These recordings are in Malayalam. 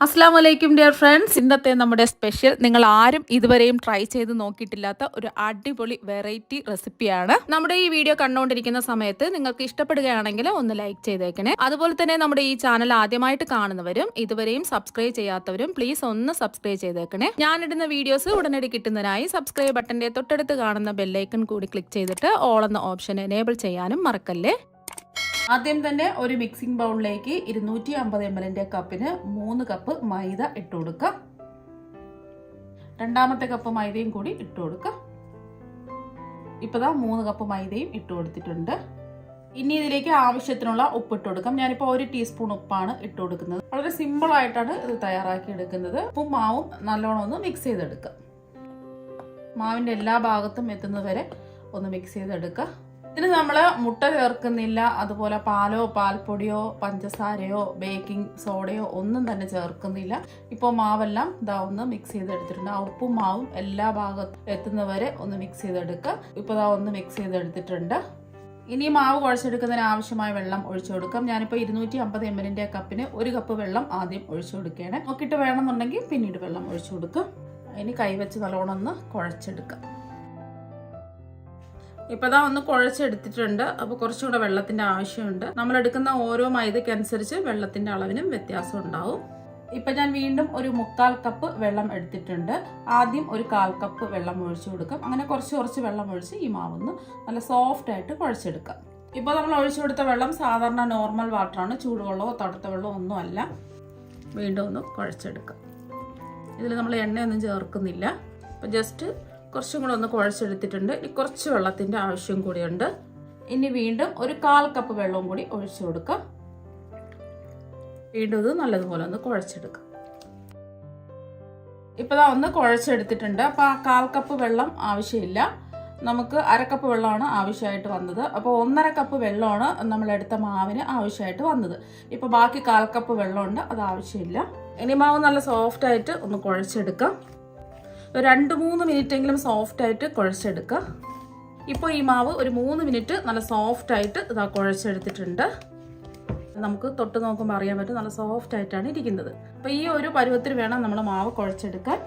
അസ്സാം വലൈക്കും ഡിയർ ഫ്രണ്ട്സ്. ഇന്നത്തെ നമ്മുടെ സ്പെഷ്യൽ നിങ്ങൾ ആരും ഇതുവരെയും ട്രൈ ചെയ്ത് നോക്കിയിട്ടില്ലാത്ത ഒരു അടിപൊളി വെറൈറ്റി റെസിപ്പിയാണ്. നമ്മുടെ ഈ വീഡിയോ കണ്ടുകൊണ്ടിരിക്കുന്ന സമയത്ത് നിങ്ങൾക്ക് ഇഷ്ടപ്പെടുകയാണെങ്കിൽ ഒന്ന് ലൈക്ക് ചെയ്തേക്കണേ. അതുപോലെ തന്നെ നമ്മുടെ ഈ ചാനൽ ആദ്യമായിട്ട് കാണുന്നവരും ഇതുവരെയും സബ്സ്ക്രൈബ് ചെയ്യാത്തവരും പ്ലീസ് ഒന്ന് സബ്സ്ക്രൈബ് ചെയ്തേക്കണേ. ഞാനിടുന്ന വീഡിയോസ് ഉടനടി കിട്ടുന്നതിനായി സബ്സ്ക്രൈബ് ബട്ടന്റെ തൊട്ടടുത്ത് കാണുന്ന ബെല്ലൈക്കൺ കൂടി ക്ലിക്ക് ചെയ്തിട്ട് ഓൾ എന്ന ഓപ്ഷൻ എനേബിൾ ചെയ്യാനും മറക്കല്ലേ. ആദ്യം തന്നെ ഒരു മിക്സിംഗ് ബൗളിലേക്ക് 250 ml കപ്പിന് 3 കപ്പ് മൈദ ഇട്ട് കൊടുക്കുക. രണ്ടാമത്തെ കപ്പ് മൈദയും കൂടി ഇട്ട് കൊടുക്കുക. ഇപ്പതാ 3 കപ്പ് മൈദയും ഇട്ട് കൊടുത്തിട്ടുണ്ട്. ഇനി ഇതിലേക്ക് ആവശ്യത്തിനുള്ള ഉപ്പ് ഇട്ട് കൊടുക്കാം. ഞാനിപ്പോൾ 1 ടീസ്പൂൺ ഉപ്പാണ് ഇട്ട് കൊടുക്കുന്നത്. വളരെ സിമ്പിൾ ആയിട്ടാണ് ഇത് തയ്യാറാക്കി എടുക്കുന്നത്. ഉപ്പും മാവും നല്ലോണം ഒന്ന് മിക്സ് ചെയ്തെടുക്കുക. മാവിന്റെ എല്ലാ ഭാഗത്തും എത്തുന്നത് വരെ ഒന്ന് മിക്സ് ചെയ്തെടുക്കുക. ഇതിന് നമ്മൾ മുട്ട ചേർക്കുന്നില്ല, അതുപോലെ പാലോ പാൽപ്പൊടിയോ പഞ്ചസാരയോ ബേക്കിംഗ് സോഡയോ ഒന്നും തന്നെ ചേർക്കുന്നില്ല. ഇപ്പോൾ മാവെല്ലാം ഇതാ ഒന്ന് മിക്സ് ചെയ്തെടുത്തിട്ടുണ്ട്. ആ ഉപ്പും മാവും എല്ലാ ഭാഗത്തും എത്തുന്നവരെ ഒന്ന് മിക്സ് ചെയ്തെടുക്കുക. ഇപ്പോൾ ഇതാ ഒന്ന് മിക്സ് ചെയ്തെടുത്തിട്ടുണ്ട്. ഇനി മാവ് കുഴച്ചെടുക്കുന്നതിന് ആവശ്യമായ വെള്ളം ഒഴിച്ചു കൊടുക്കാം. ഞാനിപ്പോൾ 250 ml കപ്പിന് 1 കപ്പ് വെള്ളം ആദ്യം ഒഴിച്ചു കൊടുക്കുകയാണ്. നോക്കിയിട്ട് വേണമെന്നുണ്ടെങ്കിൽ പിന്നീട് വെള്ളം ഒഴിച്ചു കൊടുക്കും. ഇനി കൈവച്ച് നല്ലോണം ഒന്ന് കുഴച്ചെടുക്കാം. ഇപ്പതാ ഒന്ന് കുഴച്ചെടുത്തിട്ടുണ്ട്. അപ്പോൾ കുറച്ചുകൂടെ വെള്ളത്തിന്റെ ആവശ്യമുണ്ട്. നമ്മൾ എടുക്കുന്ന ഓരോ മൈദയ്ക്കനുസരിച്ച് വെള്ളത്തിന്റെ അളവിനും വ്യത്യാസം ഉണ്ടാവും. ഇപ്പൊ ഞാൻ വീണ്ടും ഒരു 1/4 കപ്പ് വെള്ളം എടുത്തിട്ടുണ്ട്. ആദ്യം ഒരു 1/4 കപ്പ് വെള്ളം ഒഴിച്ചു കൊടുക്കാം. അങ്ങനെ കുറച്ച് വെള്ളം ഒഴിച്ച് ഈ മാവൊന്ന് നല്ല സോഫ്റ്റ് ആയിട്ട് കുഴച്ചെടുക്കാം. ഇപ്പോൾ നമ്മൾ ഒഴിച്ചു കൊടുത്ത വെള്ളം സാധാരണ നോർമൽ വാട്ടറാണ്. ചൂടുവെള്ളമോ തണുത്ത വെള്ളമോ ഒന്നും അല്ല. വീണ്ടും ഒന്ന് കുഴച്ചെടുക്കാം. ഇതിൽ നമ്മൾ എണ്ണയൊന്നും ചേർക്കുന്നില്ല. അപ്പോൾ ജസ്റ്റ് കുറച്ചും കൂടെ ഒന്ന് കുഴച്ചെടുത്തിട്ടുണ്ട്. ഇനി കുറച്ച് വെള്ളത്തിന്റെ ആവശ്യം കൂടിയുണ്ട്. ഇനി വീണ്ടും ഒരു 1/4 കപ്പ് വെള്ളവും കൂടി ഒഴിച്ചു കൊടുക്കാം. വീണ്ടും ഇത് നല്ലതുപോലെ ഒന്ന് കുഴച്ചെടുക്കാം. ഇപ്പതാ ഒന്ന് കുഴച്ചെടുത്തിട്ടുണ്ട്. അപ്പോൾ ആ 1/4 കപ്പ് വെള്ളം ആവശ്യമില്ല. നമുക്ക് 1/2 കപ്പ് വെള്ളമാണ് ആവശ്യമായിട്ട് വന്നത്. അപ്പോൾ 1/2 കപ്പ് വെള്ളമാണ് നമ്മളെടുത്ത മാവിന് ആവശ്യമായിട്ട് വന്നത്. ഇപ്പോൾ ബാക്കി 1/4 കപ്പ് വെള്ളമുണ്ട്, അത് ആവശ്യമില്ല. ഇനി മാവ് നല്ല സോഫ്റ്റ് ആയിട്ട് ഒന്ന് കുഴച്ചെടുക്കാം. 2-3 മിനിറ്റെങ്കിലും സോഫ്റ്റ് ആയിട്ട് കുഴച്ചെടുക്കുക. ഇപ്പോൾ ഈ മാവ് ഒരു 3 മിനിറ്റ് നല്ല സോഫ്റ്റ് ആയിട്ട് ഇതാ കുഴച്ചെടുത്തിട്ടുണ്ട്. നമുക്ക് തൊട്ട് നോക്കുമ്പോൾ അറിയാൻ പറ്റും നല്ല സോഫ്റ്റ് ആയിട്ടാണ് ഇരിക്കുന്നത്. അപ്പോൾ ഈ ഒരു പരുവത്തിൽ വേണം നമ്മൾ മാവ് കുഴച്ചെടുക്കാൻ.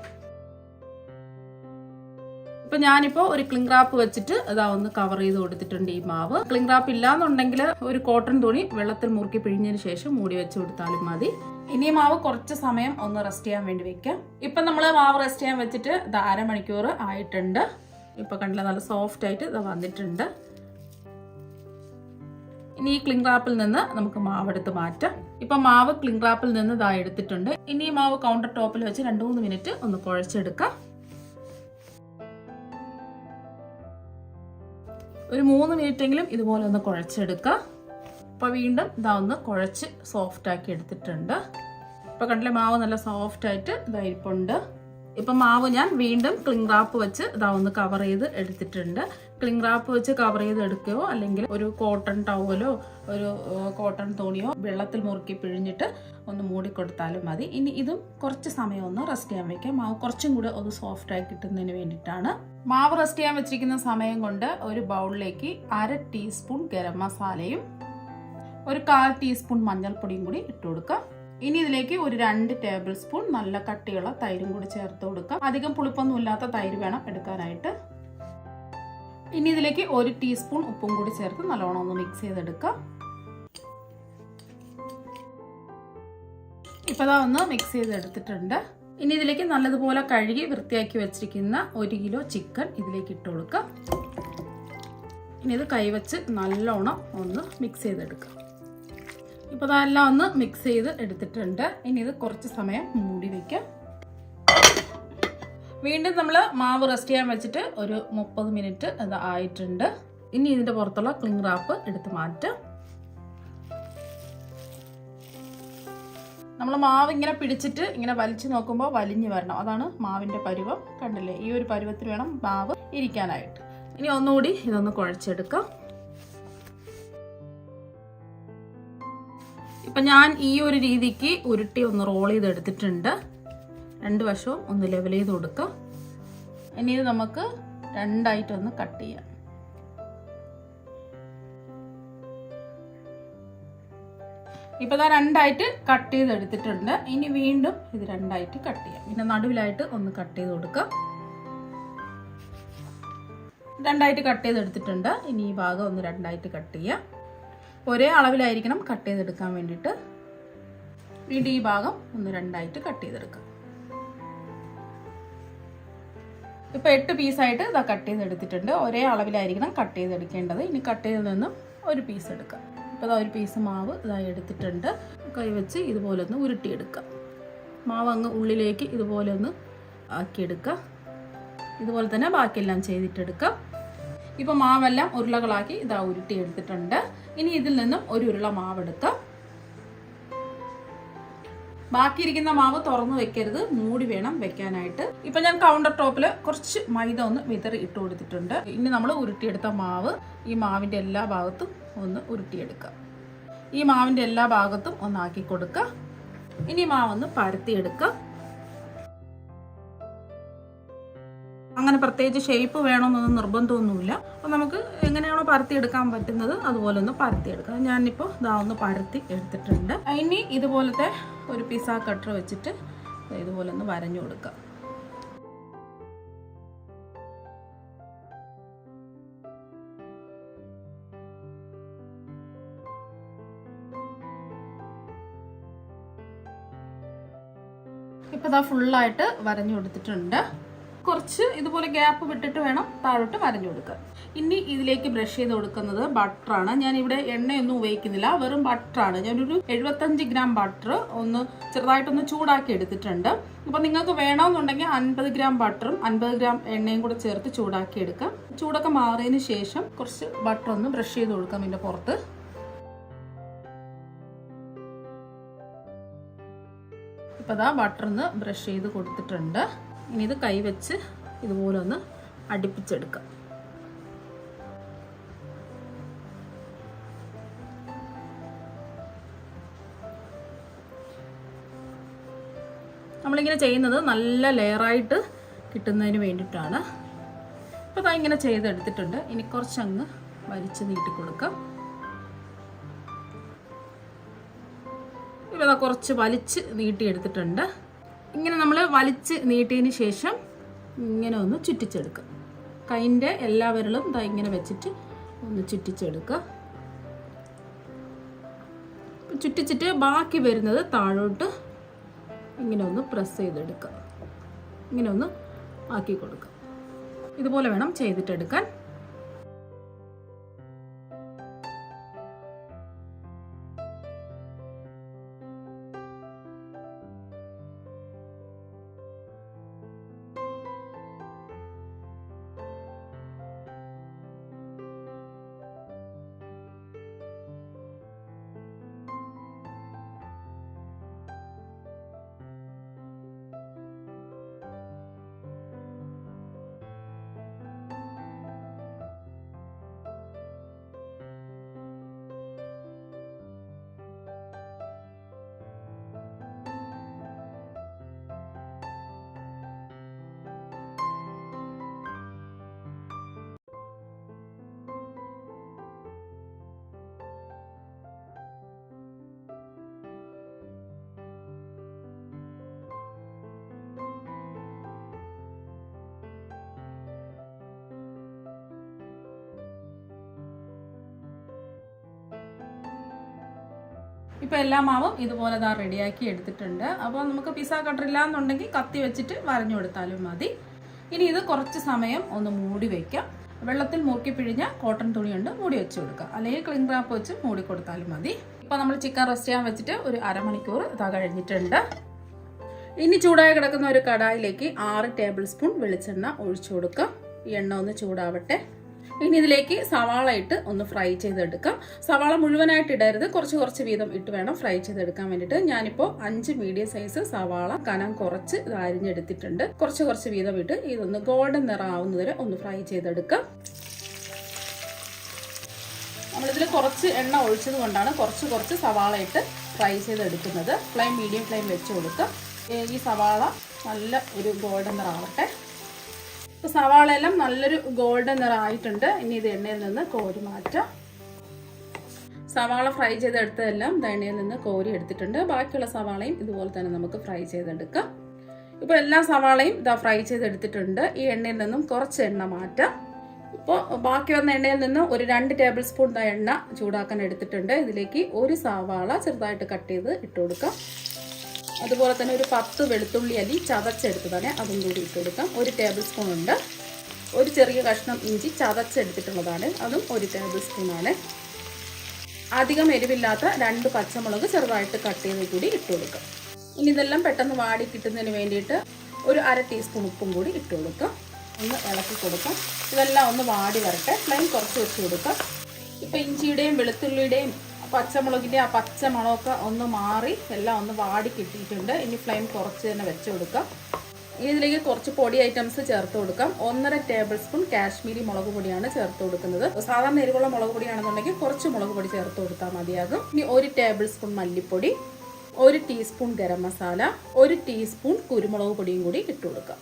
ഇപ്പൊ ഞാനിപ്പോൾ ഒരു ക്ലിംഗ് റാപ്പ് വെച്ചിട്ട് ഇതാ ഒന്ന് കവർ ചെയ്ത് കൊടുത്തിട്ടുണ്ട് ഈ മാവ്. ക്ലിംഗ് റാപ്പ് ഇല്ലാന്നുണ്ടെങ്കിൽ ഒരു കോട്ടൺ തുണി വെള്ളത്തിൽ മുറുക്കി പിഴിഞ്ഞതിന് ശേഷം മൂടി വെച്ച് കൊടുത്താലും മതി. ഇനി മാവ് കുറച്ച് സമയം ഒന്ന് റെസ്റ്റ് ചെയ്യാൻ വേണ്ടി വെക്കാം. ഇപ്പൊ നമ്മൾ മാവ് റെസ്റ്റ് ചെയ്യാൻ വെച്ചിട്ട് ഇത് 1/2 മണിക്കൂർ ആയിട്ടുണ്ട്. ഇപ്പൊ കണ്ടില്ല നല്ല സോഫ്റ്റ് ആയിട്ട് ഇത് വന്നിട്ടുണ്ട്. ഇനി ഈ ക്ലിംഗ് റാപ്പിൽ നിന്ന് നമുക്ക് മാവ് എടുത്ത് മാറ്റാം. ഇപ്പൊ മാവ് ക്ലിംഗ് റാപ്പിൽ നിന്ന് ഇതാ എടുത്തിട്ടുണ്ട്. ഇനി ഈ മാവ് കൗണ്ടർ ടോപ്പിൽ വെച്ച് 2-3 മിനിറ്റ് ഒന്ന് കുഴച്ചെടുക്കാം. ഒരു 3 മിനിറ്റെങ്കിലും ഇതുപോലെ ഒന്ന് കുഴച്ചെടുക്കുക. അപ്പോൾ വീണ്ടും ഇതാ ഒന്ന് കുഴച്ച് സോഫ്റ്റ് ആക്കി എടുത്തിട്ടുണ്ട്. ഇപ്പോൾ കണ്ടില്ലേ മാവ് നല്ല സോഫ്റ്റ് ആയിട്ട് ഇതായിരിപ്പുണ്ട്. ഇപ്പം മാവ് ഞാൻ വീണ്ടും ക്ലിംഗ് റാപ്പ് വെച്ച് ഇതാ ഒന്ന് കവർ ചെയ്ത് എടുത്തിട്ടുണ്ട്. ക്ലിംഗ് റാപ്പ് വെച്ച് കവർ ചെയ്ത് എടുക്കുകയോ അല്ലെങ്കിൽ ഒരു കോട്ടൺ ടവലോ ഒരു കോട്ടൺ തുണിയോ വെള്ളത്തിൽ മുറുക്കി പിഴിഞ്ഞിട്ട് ഒന്ന് മൂടിക്കൊടുത്താലും മതി. ഇനി ഇതും കുറച്ച് സമയം ഒന്ന് റെസ്റ്റ് ചെയ്യാൻ വെക്കാം. മാവ് കുറച്ചും കൂടെ ഒന്ന് സോഫ്റ്റ് ആയി കിട്ടുന്നതിന് വേണ്ടിയിട്ടാണ്. മാവ് റെസ്റ്റ് ചെയ്യാൻ വെച്ചിരിക്കുന്ന സമയം കൊണ്ട് ഒരു ബൗളിലേക്ക് 1/2 ടീസ്പൂൺ ഗരം മസാലയും ഒരു 1/4 ടീസ്പൂൺ മഞ്ഞൾപ്പൊടിയും കൂടി ഇട്ട് കൊടുക്കാം. ഇനി ഇതിലേക്ക് ഒരു 2 ടേബിൾ സ്പൂൺ നല്ല കട്ടിയുള്ള തൈരും കൂടി ചേർത്ത് കൊടുക്കാം. അധികം പുളിപ്പൊന്നും ഇല്ലാത്ത തൈര് വേണം എടുക്കാനായിട്ട്. ഇനി ഇതിലേക്ക് 1 ടീസ്പൂൺ ഉപ്പും കൂടി ചേർത്ത് നല്ലോണം ഒന്ന് മിക്സ് ചെയ്തെടുക്കാം. ഇപ്പതാ ഒന്ന് മിക്സ് ചെയ്തെടുത്തിട്ടുണ്ട്. ഇനി ഇതിലേക്ക് നല്ലതുപോലെ കഴുകി വൃത്തിയാക്കി വെച്ചിരിക്കുന്ന 1 കിലോ ചിക്കൻ ഇതിലേക്ക് ഇട്ട് കൊടുക്കാം. ഇനി ഇത് കൈവച്ച് നല്ലോണം ഒന്ന് മിക്സ് ചെയ്തെടുക്കാം. ഇപ്പോൾ അതെല്ലാം ഒന്ന് മിക്സ് ചെയ്ത് എടുത്തിട്ടുണ്ട്. ഇനി ഇത് കുറച്ച് സമയം മൂടി വയ്ക്കാം. വീണ്ടും നമ്മൾ മാവ് റെസ്റ്റ് ചെയ്യാൻ വെച്ചിട്ട് ഒരു 30 മിനിറ്റ് ഇത് ആയിട്ടുണ്ട്. ഇനി ഇതിൻ്റെ പുറത്തുള്ള ക്ലിംഗ് റാപ്പ് എടുത്ത് മാറ്റാം. നമ്മൾ മാവ് ഇങ്ങനെ പിടിച്ചിട്ട് ഇങ്ങനെ വലിച്ചു നോക്കുമ്പോൾ വലിഞ്ഞു വരണം. അതാണ് മാവിൻ്റെ പരുവം. കണ്ടില്ലേ, ഈ ഒരു പരുവത്തിൽ വേണം മാവ് ഇരിക്കാനായിട്ട്. ഇനി ഒന്നുകൂടി ഇതൊന്ന് കുഴച്ചെടുക്കാം. ഇപ്പൊ ഞാൻ ഈ ഒരു രീതിക്ക് ഉരുട്ടി ഒന്ന് റോൾ ചെയ്തെടുത്തിട്ടുണ്ട്. 2 വശവും ഒന്ന് ലെവൽ ചെയ്ത് കൊടുക്കാം. ഇനി ഇത് നമുക്ക് 2ആയിട്ടൊന്ന് കട്ട് ചെയ്യാം. ഇപ്പോൾ ഇതാ രണ്ടായിട്ട് കട്ട് ചെയ്തെടുത്തിട്ടുണ്ട്. ഇനി വീണ്ടും ഇത് രണ്ടായിട്ട് കട്ട് ചെയ്യാം. പിന്നെ നടുവിലായിട്ട് ഒന്ന് കട്ട് ചെയ്ത് കൊടുക്കാം. രണ്ടായിട്ട് കട്ട് ചെയ്തെടുത്തിട്ടുണ്ട്. ഇനി ഈ ഭാഗം ഒന്ന് രണ്ടായിട്ട് കട്ട് ചെയ്യാം. ഒരേ അളവിലായിരിക്കണം കട്ട് ചെയ്തെടുക്കാൻ വേണ്ടിയിട്ട്. വീണ്ടും ഈ ഭാഗം ഒന്ന് രണ്ടായിട്ട് കട്ട് ചെയ്തെടുക്കാം. ഇപ്പോൾ 8 പീസായിട്ട് ഇതാ കട്ട് ചെയ്തെടുത്തിട്ടുണ്ട്. ഒരേ അളവിലായിരിക്കണം കട്ട് ചെയ്തെടുക്കേണ്ടത്. ഇനി കട്ട് ചെയ്ത് നിന്നും ഒരു പീസ് എടുക്കാം. ഇപ്പോൾ ഇതാ ഒരു പീസ് മാവ് ഇതായി എടുത്തിട്ടുണ്ട്. കൈവച്ച് ഇതുപോലെ ഒന്ന് ഉരുട്ടിയെടുക്കാം. മാവ് അങ്ങ് ഉള്ളിലേക്ക് ഇതുപോലെ ഒന്ന് ആക്കിയെടുക്കുക. ഇതുപോലെ തന്നെ ബാക്കിയെല്ലാം ചെയ്തിട്ടെടുക്കാം. ഇപ്പോൾ മാവെല്ലാം ഉരുളകളാക്കി ഇതാ ഉരുട്ടിയെടുത്തിട്ടുണ്ട്. ഇനി ഇതിൽ നിന്നും ഒരു ഉരുള മാവ് എടുക്കാം. ബാക്കിയിരിക്കുന്ന മാവ് തുറന്നു വെക്കരുത്, മൂടി വേണം വെക്കാനായിട്ട്. ഇപ്പൊ ഞാൻ കൗണ്ടർ ടോപ്പിൽ കുറച്ച് മൈദ ഒന്ന് വിതറി ഇട്ട് കൊടുത്തിട്ടുണ്ട്. ഇനി നമ്മൾ ഉരുട്ടിയെടുത്ത മാവ് ഈ മാവിന്റെ എല്ലാ ഭാഗത്തും ഒന്ന് ഉരുട്ടിയെടുക്കാം. ഈ മാവിന്റെ എല്ലാ ഭാഗത്തും ഒന്നാക്കി കൊടുക്കുക. ഇനി മാവൊന്ന് പരത്തിയെടുക്കാം. അങ്ങനെ പ്രത്യേകിച്ച് ഷേപ്പ് വേണമെന്നൊന്നും നിർബന്ധമൊന്നുമില്ല. അപ്പോൾ നമുക്ക് എങ്ങനെയാണോ പരത്തിയെടുക്കാൻ പറ്റുന്നത് അതുപോലെ ഒന്ന് പരത്തിയെടുക്കാം. ഞാനിപ്പോൾ ഇതാ ഒന്ന് പരത്തി എടുത്തിട്ടുണ്ട്. ഇനി ഇതുപോലത്തെ ഒരു പിസ്സ കട്ടർ വെച്ചിട്ട് ഇതുപോലെ ഒന്ന് വരഞ്ഞു കൊടുക്കാം. ഇപ്പോൾ ഇതാ ഫുള്ളായിട്ട് വരഞ്ഞു കൊടുത്തിട്ടുണ്ട്. കുറച്ച് ഇതുപോലെ ഗ്യാപ്പ് വിട്ടിട്ട് വേണം താഴോട്ട് വരഞ്ഞു കൊടുക്കാൻ. ഇനി ഇതിലേക്ക് ബ്രഷ് ചെയ്ത് കൊടുക്കുന്നത് ബട്ടറാണ്. ഞാനിവിടെ എണ്ണയൊന്നും ഉപയോഗിക്കുന്നില്ല, വെറും ബട്ടറാണ്. ഞാനൊരു 75 ഗ്രാം ബട്ടർ ഒന്ന് ചെറുതായിട്ടൊന്ന് ചൂടാക്കി എടുത്തിട്ടുണ്ട്. അപ്പോൾ നിങ്ങൾക്ക് വേണമെന്നുണ്ടെങ്കിൽ 50 ഗ്രാം ബട്ടറും 50 ഗ്രാം എണ്ണയും കൂടെ ചേർത്ത് ചൂടാക്കി എടുക്കാം. ചൂടൊക്കെ മാറിയതിന് ശേഷം കുറച്ച് ബട്ടർ ഒന്ന് ബ്രഷ് ചെയ്ത് കൊടുക്കാം ഇതിൻ്റെ പുറത്ത്. ഇപ്പോൾ അതാ ബട്ടർ ഒന്ന് ബ്രഷ് ചെയ്ത് കൊടുത്തിട്ടുണ്ട്. ഇനി ഇത് കൈവച്ച് ഇതുപോലെ ഒന്ന് അടുപ്പിച്ചെടുക്കാം. നമ്മളിങ്ങനെ ചെയ്യുന്നത് നല്ല ലെയറായിട്ട് കിട്ടുന്നതിന് വേണ്ടിയിട്ടാണ്. ഇപ്പോൾ ഇതാ ഇങ്ങനെ ചെയ്തെടുത്തിട്ടുണ്ട്. ഇനി കുറച്ചങ്ങ് വലിച്ച് നീട്ടി കൊടുക്കാം. ഇപ്പോൾ കുറച്ച് വലിച്ച് നീട്ടിയെടുത്തിട്ടുണ്ട്. ഇങ്ങനെ നമ്മൾ വലിച്ച് നീട്ടിയതിന് ശേഷം ഇങ്ങനെ ഒന്ന് ചുറ്റിച്ചെടുക്കുക. കൈൻ്റെ എല്ലാ വിരലും ഇതാ ഇങ്ങനെ വെച്ചിട്ട് ഒന്ന് ചുറ്റിച്ചെടുക്കുക. ചുറ്റിച്ചിട്ട് ബാക്കി വരുന്നത് താഴോട്ട് ഇങ്ങനെ ഒന്ന് പ്രസ് ചെയ്തെടുക്കുക. ഇങ്ങനെ ഒന്ന് ആക്കി കൊടുക്കുക. ഇതുപോലെ വേണം ചെയ്തിട്ടെടുക്കാൻ. ഇപ്പോൾ എല്ലാ മാവും ഇതുപോലെ ഇതാ റെഡിയാക്കി എടുത്തിട്ടുണ്ട്. അപ്പോൾ നമുക്ക് പിസ്സ കട്ടർ ഇല്ലാന്നുണ്ടെങ്കിൽ കത്തി വെച്ചിട്ട് വരഞ്ഞു കൊടുത്താലും മതി. ഇനി ഇത് കുറച്ച് സമയം ഒന്ന് മൂടി വയ്ക്കാം. വെള്ളത്തിൽ മുറുക്കി പിഴിഞ്ഞ കോട്ടൺ തുണി കൊണ്ട് മൂടി വെച്ച് കൊടുക്കുക, അല്ലെങ്കിൽ ക്ലിംഗ് റാപ്പ് വെച്ച് മൂടി കൊടുത്താലും മതി. ഇപ്പോൾ നമ്മൾ ചിക്കൻ റെസ്റ്റ് ചെയ്യാൻ വെച്ചിട്ട് ഒരു അരമണിക്കൂർ ഇതാ കഴിഞ്ഞിട്ടുണ്ട്. ഇനി ചൂടായി കിടക്കുന്ന ഒരു കടായിലേക്ക് 6 ടേബിൾ സ്പൂൺ വെളിച്ചെണ്ണ ഒഴിച്ചു കൊടുക്കാം. ഈ എണ്ണ ഒന്ന് ചൂടാവട്ടെ. ഇനി ഇതിലേക്ക് സവാള ഇട്ട് ഒന്ന് ഫ്രൈ ചെയ്തെടുക്കാം. സവാള മുഴുവനായിട്ട് ഇടരുത്, കുറച്ച് കുറച്ച് വീതം ഇട്ട് വേണം ഫ്രൈ ചെയ്തെടുക്കാൻ വേണ്ടിയിട്ട്. ഞാനിപ്പോൾ 5 മീഡിയം സൈസ് സവാള കനം കുറച്ച് അരിഞ്ഞെടുത്തിട്ടുണ്ട്. കുറച്ച് കുറച്ച് വീതം ഇട്ട് ഇതൊന്ന് ഗോൾഡൻ നിറം ആവുന്നതുവരെ ഒന്ന് ഫ്രൈ ചെയ്തെടുക്കാം. നമ്മളിതിൽ കുറച്ച് എണ്ണ ഒഴിച്ചത് കൊണ്ടാണ് കുറച്ച് കുറച്ച് സവാള ഇട്ട് ഫ്രൈ ചെയ്തെടുക്കുന്നത്. മീഡിയം ഫ്ലെയിം വെച്ച് കൊടുക്കാം. ഈ സവാള നല്ല ഒരു ഗോൾഡൻ നിറം ആവട്ടെ. ഇപ്പോൾ സവാളയെല്ലാം നല്ലൊരു ഗോൾഡൻ നിറം ആയിട്ടുണ്ട്. ഇനി ഇത് എണ്ണയിൽ നിന്ന് കോരി മാറ്റാം. സവാള ഫ്രൈ ചെയ്തെടുത്തതെല്ലാം എണ്ണയിൽ നിന്ന് കോരി എടുത്തിട്ടുണ്ട്. ബാക്കിയുള്ള സവാളയും ഇതുപോലെ തന്നെ നമുക്ക് ഫ്രൈ ചെയ്തെടുക്കാം. ഇപ്പോൾ എല്ലാ സവാളയും ഫ്രൈ ചെയ്തെടുത്തിട്ടുണ്ട്. ഈ എണ്ണയിൽ നിന്നും കുറച്ച് എണ്ണ മാറ്റാം. ഇപ്പോൾ ബാക്കി വന്ന എണ്ണയിൽ നിന്ന് ഒരു 2 ടേബിൾ സ്പൂൺ എണ്ണ ചൂടാക്കാൻ എടുത്തിട്ടുണ്ട്. ഇതിലേക്ക് ഒരു സവാള ചെറുതായിട്ട് കട്ട് ചെയ്ത് ഇട്ട് കൊടുക്കാം. അതുപോലെ തന്നെ ഒരു 10 വെളുത്തുള്ളി അല്ലി ചതച്ചെടുത്തതാണ്, അതും കൂടി ഇട്ട് കൊടുക്കാം. 1 ടേബിൾ സ്പൂൺ ഉണ്ട്. ഒരു ചെറിയ കഷ്ണം ഇഞ്ചി ചതച്ചെടുത്തിട്ടുള്ളതാണ്, അതും 1 ടേബിൾ സ്പൂണാണ്. അധികം എരിവില്ലാത്ത 2 പച്ചമുളക് ചെറുതായിട്ട് കട്ട് ചെയ്ത് കൂടി ഇട്ട് കൊടുക്കാം. ഇനി ഇതെല്ലാം പെട്ടെന്ന് വാടി കിട്ടുന്നതിന് വേണ്ടിയിട്ട് ഒരു 1/2 ടീസ്പൂൺ ഉപ്പും കൂടി ഇട്ട് കൊടുക്കാം. ഒന്ന് ഇളക്കി കൊടുക്കാം. ഇതെല്ലാം ഒന്ന് വാടി വരട്ടെ. ഫ്ലെയിം കുറച്ച് വെച്ച് കൊടുക്കാം. ഇപ്പം ഇഞ്ചിയുടെയും വെളുത്തുള്ളിയുടെയും പച്ചമുളകിൻ്റെ ആ പച്ച മണമൊക്കെ ഒന്ന് മാറി എല്ലാം ഒന്ന് വാടി കിട്ടിയിട്ടുണ്ട്. ഇനി ഫ്ലെയിം കുറച്ച് തന്നെ വെച്ച് കൊടുക്കാം. ഇനി ഇതിലേക്ക് കുറച്ച് പൊടി ഐറ്റംസ് ചേർത്ത് കൊടുക്കാം. 1.5 ടേബിൾ സ്പൂൺ കാശ്മീരി മുളക് പൊടിയാണ് ചേർത്ത് കൊടുക്കുന്നത്. സാധാരണ എരിവുള്ള മുളക് പൊടിയാണെന്നുണ്ടെങ്കിൽ കുറച്ച് മുളക് പൊടി ചേർത്ത് കൊടുത്താൽ മതിയാകും. ഇനി 1 ടേബിൾ സ്പൂൺ മല്ലിപ്പൊടി, 1 ടീസ്പൂൺ ഗരം മസാല, 1 ടീസ്പൂൺ കുരുമുളക് പൊടിയും കൂടി ഇട്ട് കൊടുക്കാം.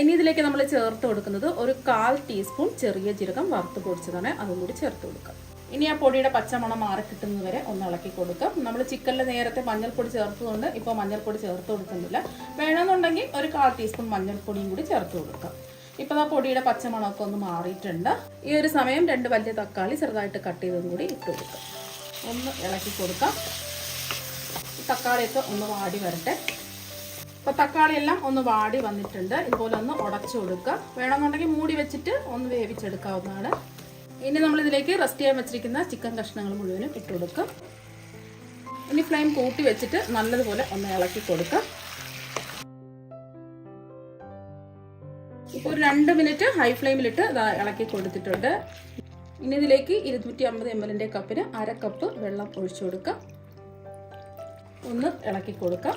ഇനി ഇതിലേക്ക് നമ്മൾ ചേർത്ത് കൊടുക്കുന്നത് ഒരു 1/4 ടീസ്പൂൺ ചെറിയ ജീരകം വറുത്ത് പൊടിച്ചതാണ്, അതും കൂടി ചേർത്ത് കൊടുക്കാം. ഇനി ആ പൊടിയുടെ പച്ചമണം മാറി കിട്ടുന്നത് വരെ ഒന്ന് ഇളക്കി കൊടുക്കാം. നമ്മൾ ചിക്കനിൽ നേരത്തെ മഞ്ഞൾപ്പൊടി ചേർത്തതുകൊണ്ട് ഇപ്പോൾ മഞ്ഞൾപ്പൊടി ചേർത്ത് കൊടുക്കുന്നില്ല. വേണമെന്നുണ്ടെങ്കിൽ ഒരു 1/4 ടീസ്പൂൺ മഞ്ഞൾപ്പൊടിയും കൂടി ചേർത്ത് കൊടുക്കാം. ഇപ്പോൾ ആ പൊടിയുടെ പച്ചമണമൊക്കെ ഒന്ന് മാറിയിട്ടുണ്ട്. ഈ ഒരു സമയം 2 വലിയ തക്കാളി ചെറുതായിട്ട് കട്ട് ചെയ്തതും കൂടി ഇട്ട് കൊടുക്കാം. ഒന്ന് ഇളക്കി കൊടുക്കാം. തക്കാളിയൊക്കെ ഒന്ന് വാടി വരട്ടെ. അപ്പോൾ തക്കാളിയെല്ലാം ഒന്ന് വാടി വന്നിട്ടുണ്ട്. ഇതുപോലെ ഒന്ന് ഉടച്ചു കൊടുക്കുക. വേണമെന്നുണ്ടെങ്കിൽ മൂടി വെച്ചിട്ട് ഒന്ന് വേവിച്ചെടുക്കാവുന്നതാണ്. ഇനി നമ്മളിതിലേക്ക് റെസ്റ്റ് ചെയ്യാൻ വെച്ചിരിക്കുന്ന ചിക്കൻ കഷ്ണങ്ങൾ മുഴുവനും ഇട്ട് കൊടുക്കുക. ഇനി ഫ്ലെയിം കൂട്ടി വെച്ചിട്ട് നല്ലതുപോലെ ഒന്ന് ഇളക്കി കൊടുക്കുക. ഇപ്പോൾ ഒരു 2 മിനിറ്റ് ഹൈ ഫ്ലെയിമിലിട്ട് ഇളക്കി കൊടുത്തിട്ടുണ്ട്. ഇനി ഇതിലേക്ക് 250 ml കപ്പിന് 1/2 കപ്പ് വെള്ളം ഒഴിച്ചു കൊടുക്കുക. ഒന്ന് ഇളക്കി കൊടുക്കാം.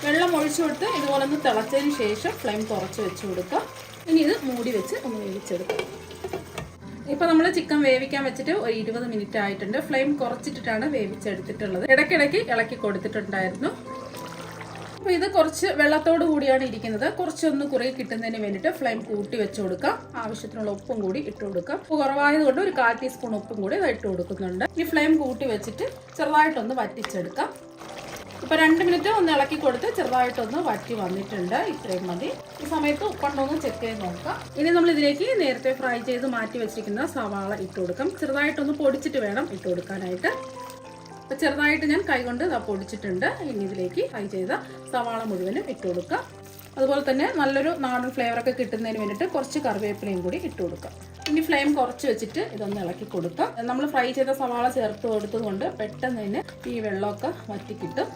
വെള്ളം ഒഴിച്ചു കൊടുത്ത് ഇതുപോലെ ഒന്ന് തിളച്ചതിന് ശേഷം ഫ്ലെയിം കുറച്ച് വെച്ച് കൊടുക്കാം. ഇനി ഇത് മൂടി വെച്ച് ഒന്ന് വേവിച്ചെടുക്കാം. ഇപ്പോൾ നമ്മൾ ചിക്കൻ വേവിക്കാൻ വെച്ചിട്ട് ഒരു 20 മിനിറ്റ് ആയിട്ടുണ്ട്. ഫ്ലെയിം കുറച്ചിട്ടിട്ടാണ് വേവിച്ചെടുത്തിട്ടുള്ളത്. ഇടയ്ക്കിടയ്ക്ക് ഇളക്കി കൊടുത്തിട്ടുണ്ടായിരുന്നു. അപ്പോൾ ഇത് കുറച്ച് വെള്ളത്തോട് കൂടിയാണ് ഇരിക്കുന്നത്. കുറച്ചൊന്ന് കുറേ കിട്ടുന്നതിന് വേണ്ടിയിട്ട് ഫ്ലെയിം കൂട്ടി വെച്ച് കൊടുക്കാം. ആവശ്യത്തിനുള്ള ഉപ്പും കൂടി ഇട്ട് കൊടുക്കാം. ഉപ്പ് കുറവായതുകൊണ്ട് ഒരു 1/4 ടീസ്പൂൺ ഉപ്പും കൂടി ഇട്ട് കൊടുക്കുന്നുണ്ട്. ഈ ഫ്ലെയിം കൂട്ടി വെച്ചിട്ട് ചെറുതായിട്ടൊന്ന് വറ്റിച്ചെടുക്കാം. ഇപ്പോൾ 2 മിനിറ്റ് ഒന്ന് ഇളക്കി കൊടുത്ത് ചെറുതായിട്ടൊന്ന് വറ്റി വന്നിട്ടുണ്ട്. ഇത്രയും മതി. ഈ സമയത്ത് ഉപ്പുണ്ടോന്ന് ചെക്ക് ചെയ്ത് നോക്കാം. ഇനി നമ്മൾ ഇതിലേക്ക് നേരത്തെ ഫ്രൈ ചെയ്ത് മാറ്റി വെച്ചിരിക്കുന്ന സവാള ഇട്ട് കൊടുക്കാം. ചെറുതായിട്ടൊന്ന് പൊടിച്ചിട്ട് വേണം ഇട്ട് കൊടുക്കാനായിട്ട്. അപ്പോൾ ചെറുതായിട്ട് ഞാൻ കൈകൊണ്ട് പൊടിച്ചിട്ടുണ്ട്. ഇനി ഇതിലേക്ക് ഫ്രൈ ചെയ്ത സവാള മുഴുവനും ഇട്ട് കൊടുക്കാം. അതുപോലെ തന്നെ നല്ലൊരു നാടൻ ഫ്ലേവറൊക്കെ കിട്ടുന്നതിന് വേണ്ടിയിട്ട് കുറച്ച് കറിവേപ്പിലയും കൂടി ഇട്ട് കൊടുക്കാം. ഇനി ഫ്ലെയിം കുറച്ച് വെച്ചിട്ട് ഇതൊന്ന് ഇളക്കി കൊടുക്കാം. നമ്മൾ ഫ്രൈ ചെയ്ത സവാള ചേർത്ത് കൊടുത്തതുകൊണ്ട് പെട്ടെന്ന് തന്നെ ഈ വെള്ളമൊക്കെ വറ്റി കിട്ടും.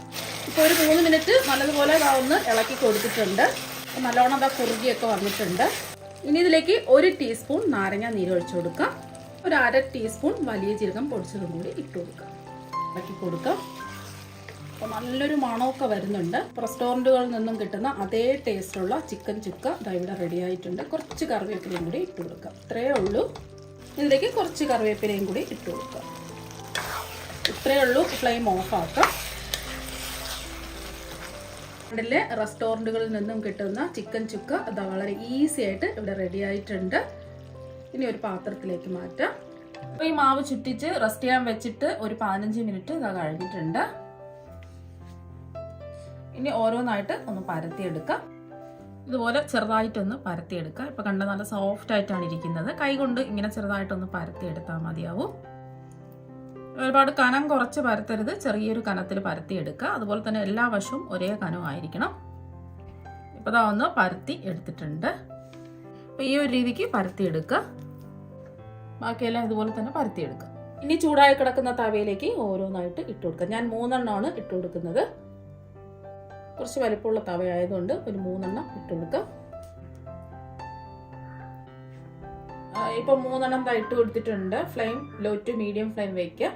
ഇപ്പോൾ ഒരു 3 മിനിറ്റ് നല്ലതുപോലെ ഒന്ന് ഇളക്കി കൊടുത്തിട്ടുണ്ട്. നല്ലോണം കുറുകിയൊക്കെ വന്നിട്ടുണ്ട്. ഇനി ഇതിലേക്ക് 1 ടീസ്പൂൺ നാരങ്ങ നീര് ഒഴിച്ചു കൊടുക്കാം. ഒരു 1/2 ടീസ്പൂൺ വലിയ ജീരകം പൊടിച്ചതും കൂടി ഇട്ട് കൊടുക്കാം. ഇളക്കി കൊടുക്കാം. അപ്പോൾ നല്ലൊരു മണമൊക്കെ വരുന്നുണ്ട്. റെസ്റ്റോറൻറ്റുകളിൽ നിന്നും കിട്ടുന്ന അതേ ടേസ്റ്റുള്ള ചിക്കൻ ചുക്ക ഇവിടെ റെഡി ആയിട്ടുണ്ട്. കുറച്ച് കറിവേപ്പിലയും കൂടി ഇട്ട് കൊടുക്കാം. ഇത്രയേ ഉള്ളൂ. ഇതിലേക്ക് കുറച്ച് കറിവേപ്പിലയും കൂടി ഇട്ട് കൊടുക്കാം. ഇത്രയേ ഉള്ളൂ. ഫ്ലെയിം ഓഫ് ആക്കാം. ിലെ റെസ്റ്റോറൻറ്റുകളിൽ നിന്നും കിട്ടുന്ന ചിക്കൻ ചുക്ക വളരെ ഈസി ആയിട്ട് ഇവിടെ റെഡി ആയിട്ടുണ്ട്. ഇനി ഒരു പാത്രത്തിലേക്ക് മാറ്റാം. അപ്പോൾ ഈ മാവ് ചുറ്റിച്ച് റെസ്റ്റ് ചെയ്യാൻ വെച്ചിട്ട് ഒരു 15 മിനിറ്റ് കഴിഞ്ഞിട്ടുണ്ട്. ഇനി ഓരോന്നായിട്ട് ഒന്ന് പരത്തിയെടുക്കാം. ഇതുപോലെ ചെറുതായിട്ടൊന്ന് പരത്തിയെടുക്കുക. ഇപ്പോൾ കണ്ട നല്ല സോഫ്റ്റ് ആയിട്ടാണ് ഇരിക്കുന്നത്. കൈ കൊണ്ട് ഇങ്ങനെ ചെറുതായിട്ടൊന്ന് പരത്തിയെടുത്താൽ മതിയാവും. ഒരുപാട് കനം കുറച്ച് പരത്തരുത്, ചെറിയൊരു കനത്തിൽ പരത്തിയെടുക്കുക. അതുപോലെ തന്നെ എല്ലാ വശവും ഒരേ കനമായിരിക്കണം. ഇപ്പോൾ ഇതാ ഒന്ന് പരത്തി എടുത്തിട്ടുണ്ട്. അപ്പോൾ ഈ ഒരു രീതിക്ക് പരത്തിയെടുക്കുക. ബാക്കിയെല്ലാം ഇതുപോലെ തന്നെ പരത്തിയെടുക്കുക. ഇനി ചൂടായി കിടക്കുന്ന തവയിലേക്ക് ഓരോന്നായിട്ട് ഇട്ട് കൊടുക്കുക. ഞാൻ 3 എണ്ണമാണ് ഇട്ട് കൊടുക്കുന്നത്. കുറച്ച് വലിപ്പമുള്ള തവയായതുകൊണ്ട് ഒരു 3 എണ്ണം ഇട്ട് കൊടുക്കുക. ഇപ്പോൾ 3 എണ്ണം ഇട്ട് കൊടുത്തിട്ടുണ്ട്. Flame low to medium flame വയ്ക്കുക.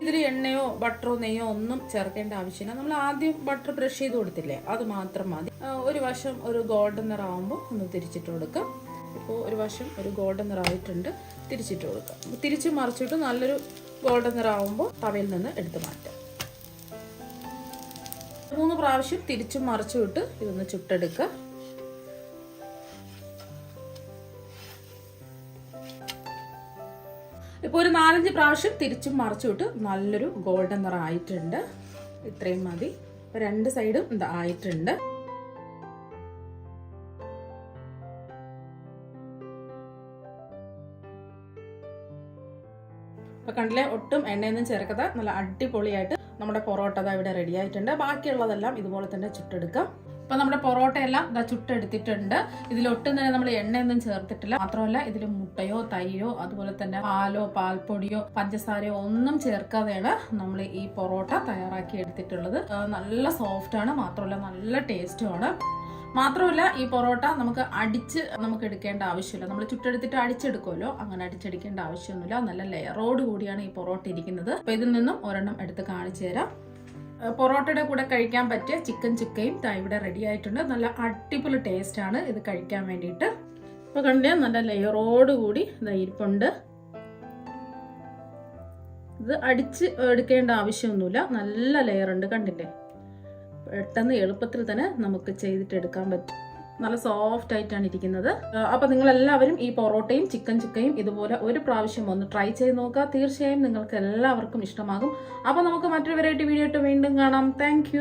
ഇതിൽ എണ്ണയോ ബട്ടറോ നെയ്യോ ഒന്നും ചേർക്കേണ്ട ആവശ്യമില്ല. നമ്മൾ ആദ്യം ബട്ടർ ബ്രഷ് ചെയ്ത് കൊടുത്തില്ലേ, അത് മാത്രം മതി. ഒരു വശം ഒരു ഗോൾഡൻ നിറാവുമ്പോൾ ഒന്ന് തിരിച്ചിട്ട് കൊടുക്കുക. ഇപ്പോൾ ഒരു വശം ഒരു ഗോൾഡൻ നിറായിട്ടുണ്ട്. തിരിച്ചിട്ട് കൊടുക്കുക. തിരിച്ച് മറിച്ചിട്ട് നല്ലൊരു ഗോൾഡൻ നിറാവുമ്പോൾ തവയിൽ നിന്ന് എടുത്ത് മാറ്റാം. 3 പ്രാവശ്യം തിരിച്ചും മറിച്ചും ഇട്ട് ഇതൊന്ന് ചുട്ടെടുക്കുക. ഇപ്പോൾ ഒരു 4-5 പ്രാവശ്യം തിരിച്ചും മറിച്ചുവിട്ട് നല്ലൊരു ഗോൾഡൻ നിറം ആയിട്ടുണ്ട്. ഇത്രയും മതി. 2 സൈഡും ഇത് ആയിട്ടുണ്ട്. അപ്പോൾ കണ്ടില്ലേ, ഒട്ടും എണ്ണയൊന്നും ചേർക്കാതെ നല്ല അടിപൊളിയായിട്ട് നമ്മുടെ പൊറോട്ട ഇവിടെ റെഡി ആയിട്ടുണ്ട്. ബാക്കിയുള്ളതെല്ലാം ഇതുപോലെ തന്നെ ചുട്ടെടുക്കാം. ഇപ്പൊ നമ്മുടെ പൊറോട്ട എല്ലാം ചുട്ടെടുത്തിട്ടുണ്ട്. ഇതിലൊട്ടും തന്നെ നമ്മൾ എണ്ണയൊന്നും ചേർത്തിട്ടില്ല. മാത്രമല്ല ഇതിൽ മുട്ടയോ തൈരോ അതുപോലെ തന്നെ പാലോ പാൽപ്പൊടിയോ പഞ്ചസാരയോ ഒന്നും ചേർക്കാതെയാണ് നമ്മൾ ഈ പൊറോട്ട തയ്യാറാക്കി എടുത്തിട്ടുള്ളത്. നല്ല സോഫ്റ്റ് ആണ്, മാത്രമല്ല നല്ല ടേസ്റ്റുമാണ്. മാത്രമല്ല ഈ പൊറോട്ട നമുക്ക് എടുക്കേണ്ട ആവശ്യമില്ല. നമ്മൾ ചുട്ടെടുത്തിട്ട് അടിച്ചെടുക്കുമല്ലോ, അങ്ങനെ അടിച്ചെടുക്കേണ്ട ആവശ്യമൊന്നുമില്ല. നല്ല ലെയറോട് കൂടിയാണ് ഈ പൊറോട്ട ഇരിക്കുന്നത്. അപ്പൊ ഇതിൽ നിന്നും ഒരെണ്ണം എടുത്ത് കാണിച്ചു തരാം. പൊറോട്ടയുടെ കൂടെ കഴിക്കാൻ പറ്റിയ ചിക്കൻ ചുക്കയും ഇവിടെ റെഡി ആയിട്ടുണ്ട്. നല്ല അടിപൊളി ടേസ്റ്റ് ആണ് ഇത് കഴിക്കാൻ വേണ്ടിയിട്ട്. ഇപ്പൊ കണ്ടില്ലേ, നല്ല ലെയറോട് കൂടി ഇരിപ്പുണ്ട്. ഇത് അടിച്ച് എടുക്കേണ്ട ആവശ്യമൊന്നുമില്ല. നല്ല ലെയർ ഉണ്ട്, കണ്ടില്ലേ? പെട്ടെന്ന് എളുപ്പത്തിൽ തന്നെ നമുക്ക് ചെയ്തിട്ട് എടുക്കാൻ പറ്റും. നല്ല സോഫ്റ്റ് ആയിട്ടാണ് ഇരിക്കുന്നത്. അപ്പൊ നിങ്ങൾ എല്ലാവരും ഈ പൊറോട്ടയും ചിക്കൻ ചുക്കയും ഇതുപോലെ ഒരു പ്രാവശ്യം ഒന്ന് ട്രൈ ചെയ്ത് നോക്കുക. തീർച്ചയായും നിങ്ങൾക്ക് എല്ലാവർക്കും ഇഷ്ടമാകും. അപ്പൊ നമുക്ക് മറ്റൊരു വെറൈറ്റി വീഡിയോ ആയിട്ട് വീണ്ടും കാണാം. താങ്ക്